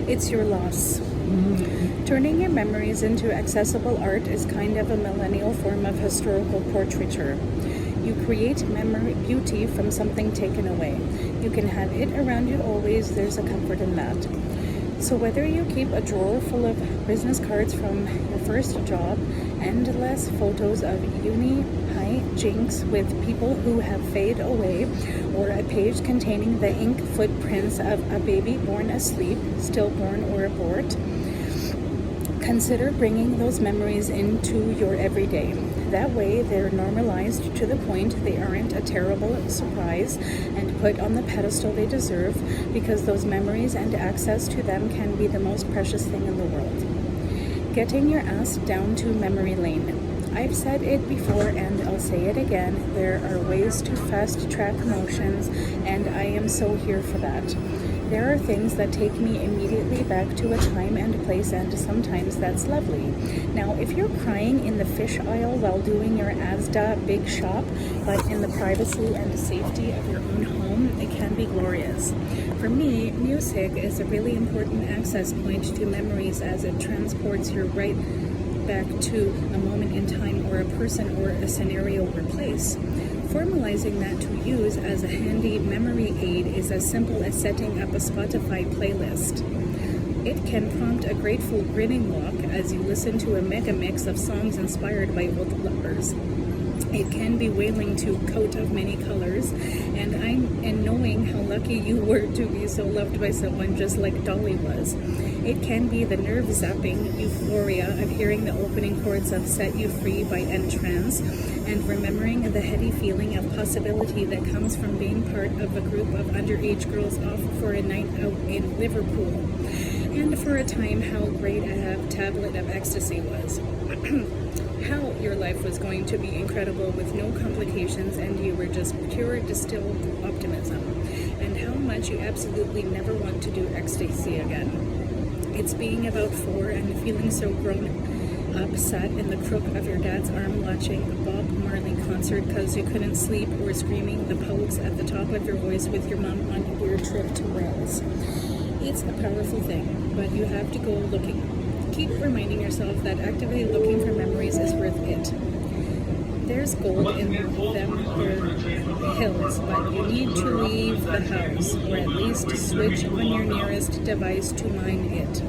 It's your loss. Turning your memories into accessible art is kind of a millennial form of historical portraiture. You create memory beauty from something taken away. You can have it around you always, there's a comfort in that. So whether you keep a drawer full of business cards from your first job, endless photos of uni high jinks with people who have faded away, or a page containing the ink footprints of a baby born asleep, stillborn or abort, consider bringing those memories into your everyday. That way, they're normalized to the point they aren't a terrible surprise and put on the pedestal they deserve, because those memories and access to them can be the most precious thing in the world. Getting your ass down to memory lane. I've said it before and I'll say it again, there are ways to fast track emotions, and I am so here for that. There are things that take me immediately back to a time and place, and sometimes that's lovely. Now, if you're crying in the fish aisle while doing your Asda big shop, but in the privacy and safety of your own home, it can be glorious. For me, music is a really important access point to memories, as it transports you right back to a moment in time, or a person, or a scenario or place. Formalizing that to use as a handy memory aid is as simple as setting up a Spotify playlist. It can prompt a grateful grinning walk as you listen to a mega mix of songs inspired by old lovers. It can be wailing to Coat of Many Colors, and knowing how lucky you were to be so loved by someone just like Dolly was. It can be the nerve-zapping euphoria of hearing the opening chords of Set You Free by N-Trance, and remembering the heady feeling of possibility that comes from being part of a group of underage girls off for a night out in Liverpool. And for a time, how great a tablet of ecstasy was. How your life was going to be incredible with no complications, and you were just pure distilled optimism. And how much you absolutely never want to do ecstasy again. It's being about 4 and feeling so grown up, sat in the crook of your dad's arm watching a Bob Marley concert because you couldn't sleep, or screaming the Pogues at the top of your voice with your mom on a weird trip to Wales. It's a powerful thing, but you have to go looking. Keep reminding yourself that actively looking for memories is worth it. There's gold in them hills, but you need to leave the house, or at least switch on your nearest device to mine it.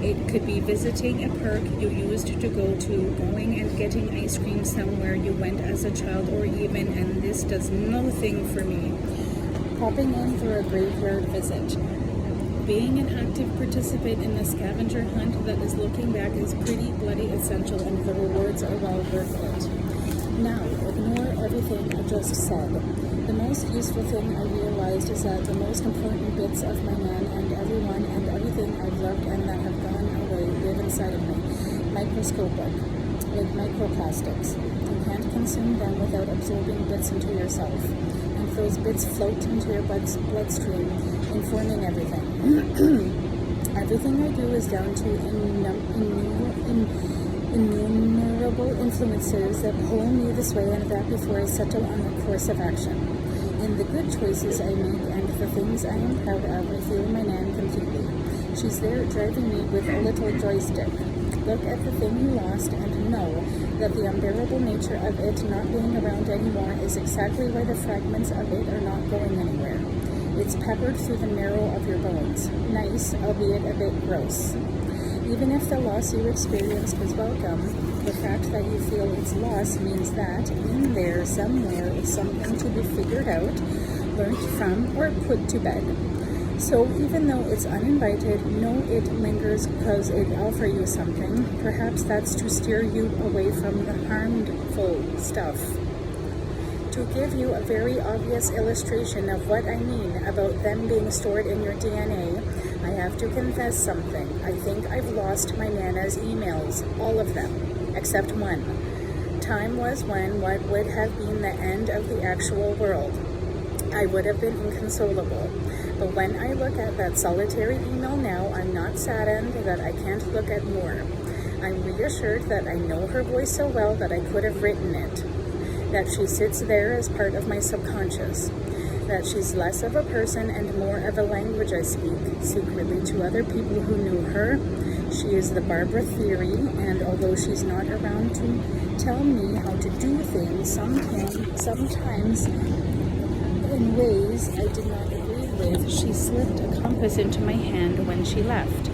It could be visiting a park you used to go to, going and getting ice cream somewhere you went as a child, or even, and this does nothing for me, popping in for a graveyard visit. Being an active participant in the scavenger hunt that is looking back is pretty bloody essential, and the rewards are well worth it. Now, ignore everything I just said. The most useful thing I realized is that the most important bits of my man and everyone and everything I've loved and that have gone away live inside of me. Microscopic, like microplastics. You can't consume them without absorbing bits into yourself. And those bits float into your bloodstream, informing everything. Everything I do is down to innumerable influences that pull me this way and that before I settle on a course of action. In the good choices I make and the things I am proud of, I feel my nan completely. She's there driving me with a little joystick. Look at the thing you lost and know that the unbearable nature of it not being around anymore is exactly why the fragments of it are not going anywhere. It's peppered through the marrow of your bones. Nice, albeit a bit gross. Even if the loss you experienced was welcome, the fact that you feel it's loss means that in there somewhere is something to be figured out, learned from, or put to bed. So even though it's uninvited, know it lingers because it offers you something. Perhaps that's to steer you away from the harmful stuff. To give you a very obvious illustration of what I mean about them being stored in your DNA, I have to confess something. I think I've lost my Nana's emails, all of them, except one. Time was when what would have been the end of the actual world. I would have been inconsolable. But when I look at that solitary email now, I'm not saddened that I can't look at more. I'm reassured that I know her voice so well that I could have written it, that she sits there as part of my subconscious. that she's less of a person and more of a language I speak secretly to other people who knew her. She is the Barbara theory, and although she's not around to tell me how to do things, sometimes in ways I did not agree with, she slipped a compass into my hand when she left.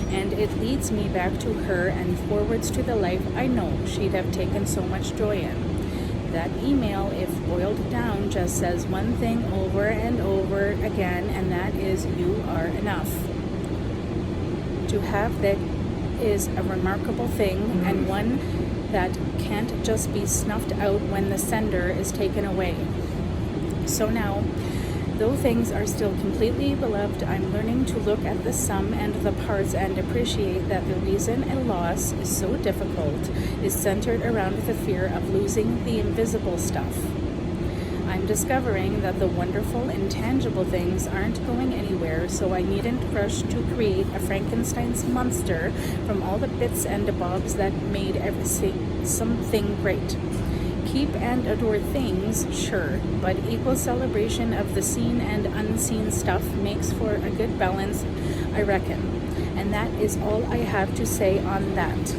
And it leads me back to her and forwards to the life I know she'd have taken so much joy in. That email, if boiled down, just says one thing over and over again, and that is, you are enough. To have that is a remarkable thing, and one that can't just be snuffed out when the sender is taken away. So now, though things are still completely beloved, I'm learning to look at the sum and the parts and appreciate that the reason a loss is so difficult is centered around the fear of losing the invisible stuff. I'm discovering that the wonderful, intangible things aren't going anywhere, so I needn't rush to create a Frankenstein's monster from all the bits and bobs that made something great. Keep and adore things, sure, but equal celebration of the seen and unseen stuff makes for a good balance, I reckon. And that is all I have to say on that.